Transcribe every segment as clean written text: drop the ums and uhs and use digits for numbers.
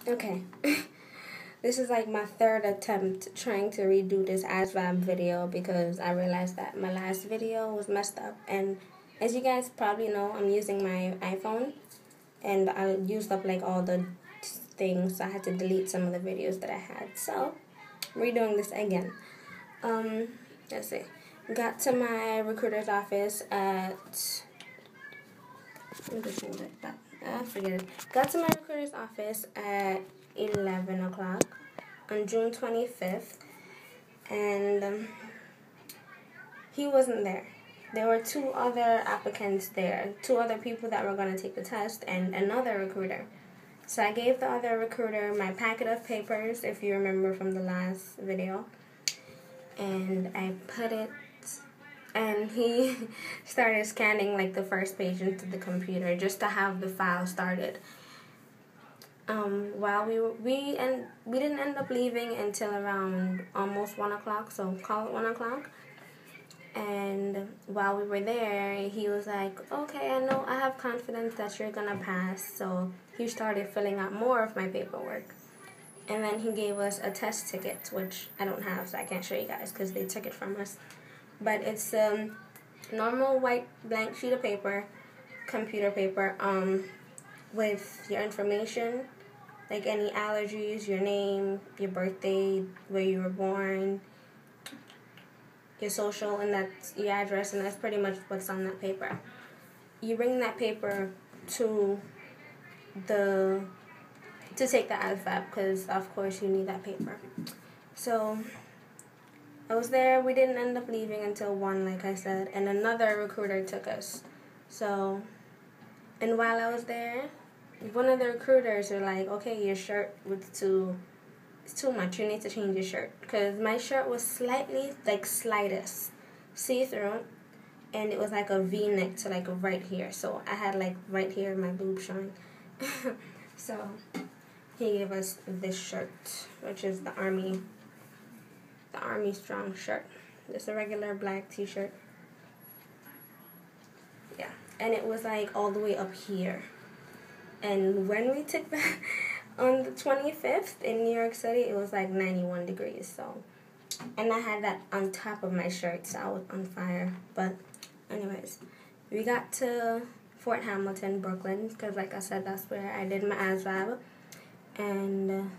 Okay. This is like my third attempt trying to redo this ASVAB video because I realized that my last video was messed up. And as you guys probably know, I'm using my iPhone and I used up like all the things, so I had to delete some of the videos that I had. So, redoing this again. Let's see. Got to my recruiter's office at... forget it. Got to my recruiter's office at 11 o'clock on June 25th, and he wasn't there. There were two other applicants there, two other people that were going to take the test, and another recruiter. So I gave the other recruiter my packet of papers, if you remember from the last video, and I put it, and he started scanning like the first page into the computer just to have the file started. While we didn't end up leaving until around almost 1 o'clock, so call it 1 o'clock. And while we were there, he was like, okay, I know, I have confidence that you're gonna pass. So he started filling out more of my paperwork. And then he gave us a test ticket, which I don't have, so I can't show you guys because they took it from us. But it's normal white blank sheet of paper, computer paper, with your information, like any allergies, your name, your birthday, where you were born, your social, and that's your address, and that's pretty much what's on that paper. You bring that paper to take the ASVAB because of course you need that paper. So I was there. We didn't end up leaving until 1, like I said, and another recruiter took us. So, and while I was there, one of the recruiters were like, okay, your shirt was it's too much, you need to change your shirt, because my shirt was slightly, like slightest, see-through, and it was like a V-neck to like right here, so I had like right here my boob showing. So he gave us this shirt, which is the Army Strong shirt. Just a regular black t-shirt. Yeah, and it was like all the way up here. And when we took that on the 25th in New York City, it was like 91 degrees. So, and I had that on top of my shirt, so I was on fire. But anyways, we got to Fort Hamilton, Brooklyn, because like I said, that's where I did my ASVAB. And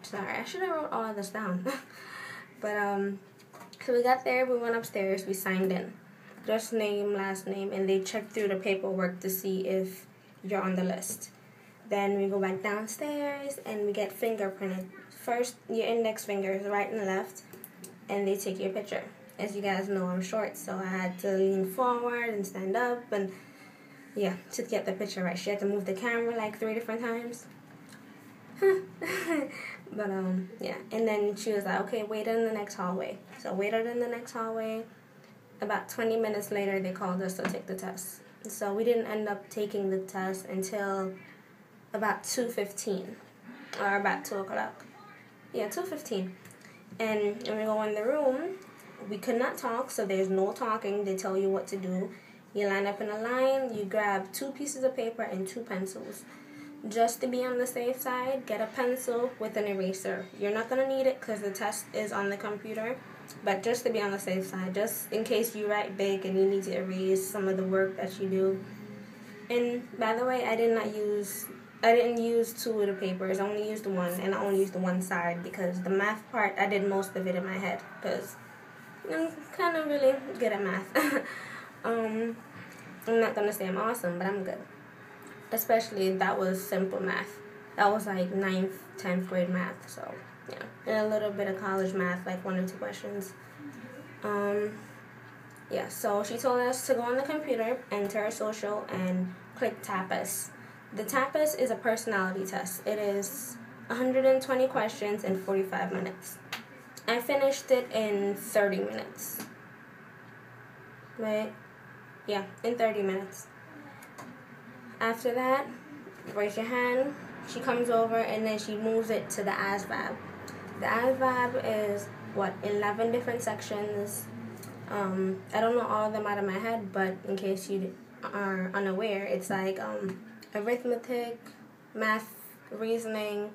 sorry, I should have wrote all of this down. But so we got there, we went upstairs, we signed in. Just name, last name, and they check through the paperwork to see if you're on the list. Then we go back downstairs and we get fingerprinted. First, your index fingers, right and left, and they take your picture. As you guys know, I'm short, so I had to lean forward and stand up, and yeah, to get the picture right. She had to move the camera like 3 different times. But yeah, and then she was like, okay, wait in the next hallway. So waited in the next hallway. About 20 minutes later, they called us to take the test. So we didn't end up taking the test until about 2:15, or about 2 o'clock. Yeah, 2:15. And when we go in the room, we could not talk, so there's no talking. They tell you what to do. You line up in a line, you grab 2 pieces of paper and 2 pencils. Just to be on the safe side, get a pencil with an eraser. You're not going to need it because the test is on the computer. But just to be on the safe side, just in case you write big and you need to erase some of the work that you do. And by the way, I didn't use 2 of the papers. I only used 1, and I only used the one side because the math part, I did most of it in my head because I'm kind of really good at math. I'm not going to say I'm awesome, but I'm good. Especially that was simple math. That was like 9th, 10th grade math, so yeah. And a little bit of college math, like 1 or 2 questions. Yeah, so she told us to go on the computer, enter our social, and click TAPAS. The TAPAS is a personality test. It is 120 questions in 45 minutes. I finished it in 30 minutes. Right? Yeah, in 30 minutes. After that, raise your hand. She comes over and then she moves it to the ASVAB. The ASVAB is, 11 different sections. I don't know all of them out of my head, but in case you are unaware, it's like arithmetic, math reasoning,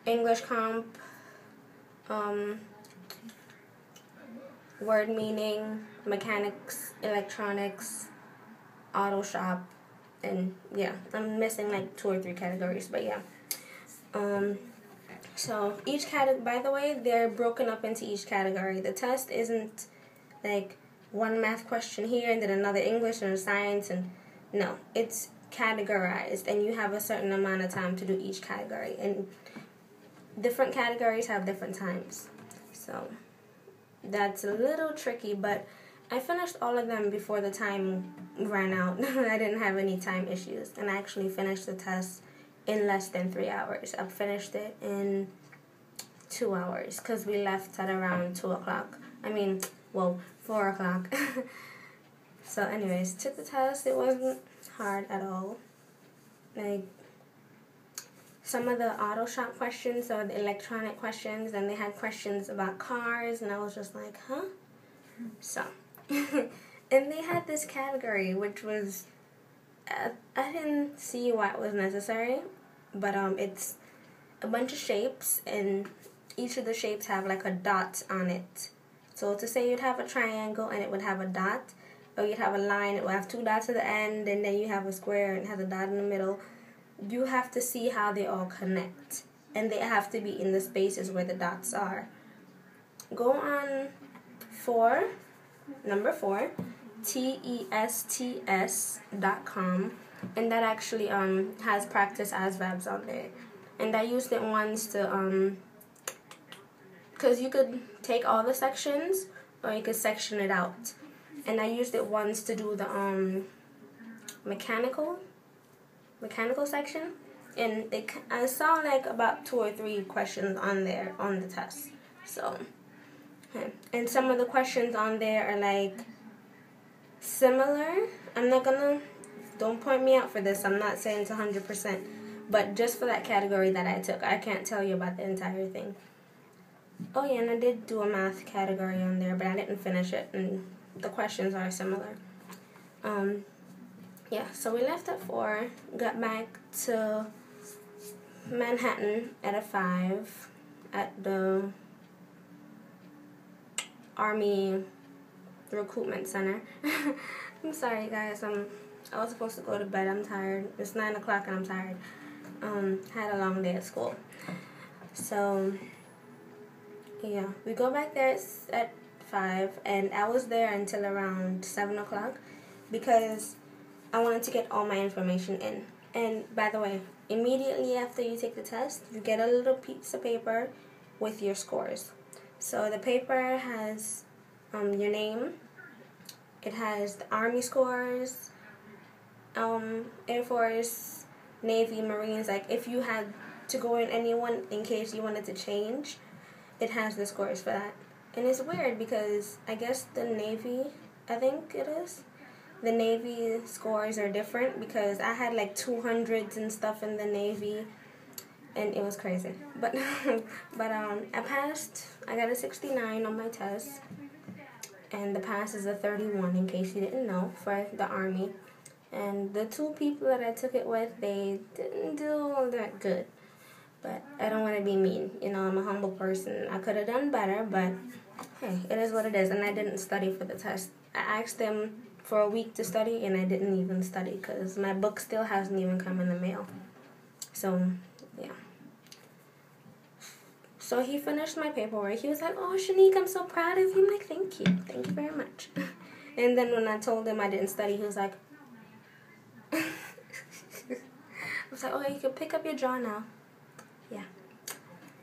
English comp, word meaning, mechanics, electronics, auto shop, and yeah, I'm missing like 2 or 3 categories, but yeah. So each category, by the way, they're broken up into each category. The test isn't like one math question here and then another English and science, and no, it's categorized, and you have a certain amount of time to do each category, and different categories have different times. So that's a little tricky, but I finished all of them before the time ran out. I didn't have any time issues, and I actually finished the test in less than 3 hours. I finished it in 2 hours because we left at around 2 o'clock. 4 o'clock. So anyways, took the test. It wasn't hard at all. Like, some of the auto shop questions or the electronic questions, and they had questions about cars, and I was just like, huh? So, and they had this category, which was, I didn't see why it was necessary, but it's a bunch of shapes, and each of the shapes have like a dot on it. So to say you'd have a triangle and it would have a dot, or you'd have a line, it would have 2 dots at the end, and then you have a square and it has a dot in the middle. You have to see how they all connect, and they have to be in the spaces where the dots are. Go on number 4, tests.com, and that actually has practice ASVABs on there. And I used it once to because you could take all the sections or you could section it out. And I used it once to do the mechanical section, and I saw like about 2 or 3 questions on there on the test. So, and some of the questions on there are like similar. Don't point me out for this. I'm not saying it's 100%, but just for that category that I took, I can't tell you about the entire thing. Oh yeah, and I did do a math category on there, but I didn't finish it, and the questions are similar. Yeah, so we left at 4, got back to Manhattan at 5 at the Army Recruitment Center. I'm sorry, guys. I was supposed to go to bed. I'm tired. It's 9 o'clock and I'm tired. Had a long day at school. So, yeah, we go back there at 5, and I was there until around 7 o'clock because I wanted to get all my information in. And by the way, immediately after you take the test, you get a little piece of paper with your scores. So the paper has your name. It has the Army scores, Air Force, Navy, Marines. Like if you had to go in anyone in case you wanted to change, it has the scores for that. And it's weird because I guess the Navy, I think it is, the Navy scores are different because I had like 200s and stuff in the Navy, and it was crazy. But I passed. I got a 69 on my test, and the pass is a 31 in case you didn't know for the Army. And the 2 people that I took it with, they didn't do all that good. But I don't want to be mean. I'm a humble person. I could have done better, but hey, it is what it is. And I didn't study for the test. I asked them for a week to study, and I didn't even study because my book still hasn't even come in the mail. So, yeah. So he finished my paperwork. He was like, "Oh, Shanique, I'm so proud of you." I'm like, "Thank you. Thank you very much." And then when I told him I didn't study, he was like, I was like, "Oh, you can pick up your jaw now." Yeah.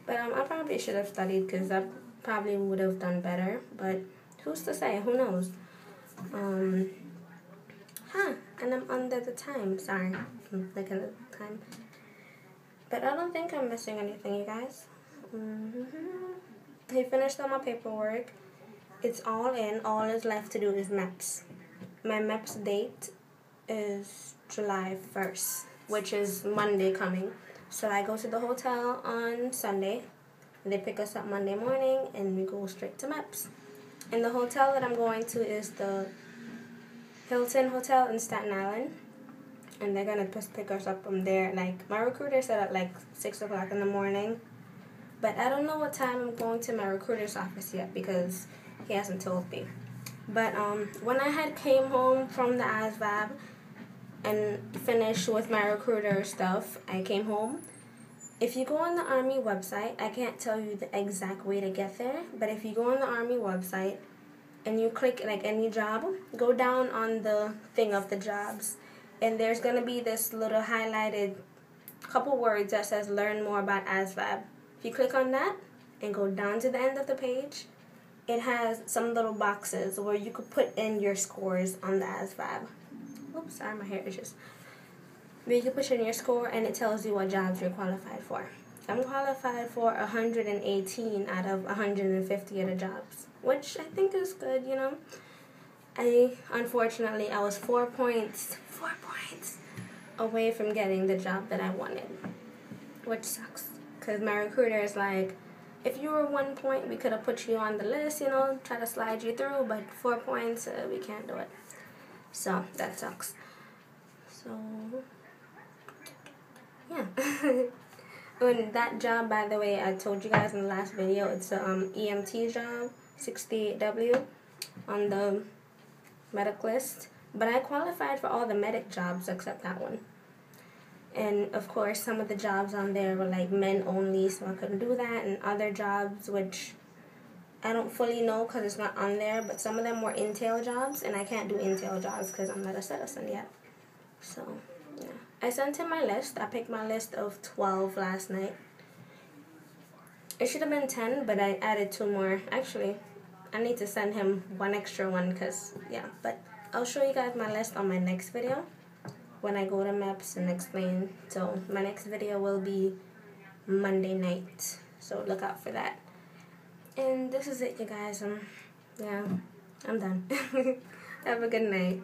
But I probably should have studied because I probably would have done better. But who's to say? Who knows? And I'm under the time. Sorry. I'm looking at the time. But I don't think I'm missing anything, you guys. He finished all my paperwork. It's all in. All is left to do is MEPS. My MEPS date is July 1st, which is Monday coming. So I go to the hotel on Sunday. They pick us up Monday morning, and we go straight to MEPS. And the hotel that I'm going to is the Hilton Hotel in Staten Island. and they're gonna pick us up from there. Like, my recruiter said at like 6 o'clock in the morning, but I don't know what time I'm going to my recruiter's office yet because he hasn't told me. But when I had came home from the ASVAB and finished with my recruiter stuff, I came home. If you go on the Army website, I can't tell you the exact way to get there, but if you go on the Army website and you click like any job, go down on the thing of the jobs, and there's going to be this little highlighted couple words that says learn more about ASVAB. If you click on that and go down to the end of the page, it has some little boxes where you could put in your scores on the ASVAB. Oops, sorry, my hair is just... Where you can put in your score and it tells you what jobs you're qualified for. I'm qualified for 118 out of 150 of the jobs, which I think is good, you know. Unfortunately, I was 4 points away from getting the job that I wanted, which sucks. Because my recruiter is like, if you were 1 point, we could have put you on the list, you know, try to slide you through, but 4 points, we can't do it. So, that sucks. So, yeah. And that job, by the way, I told you guys in the last video, it's a EMT job, 68W on the medic list. But I qualified for all the medic jobs except that one. And, of course, some of the jobs on there were, like, men only, so I couldn't do that. And other jobs, which I don't fully know because it's not on there, but some of them were intel jobs, and I can't do intel jobs because I'm not a citizen yet. So, yeah. I sent him my list. I picked my list of 12 last night. It should have been 10, but I added 2 more. Actually, I need to send him 1 extra one because, yeah. But I'll show you guys my list on my next video when I go to maps and explain. So my next video will be Monday night. So look out for that. And this is it, you guys. Yeah, I'm done. Have a good night.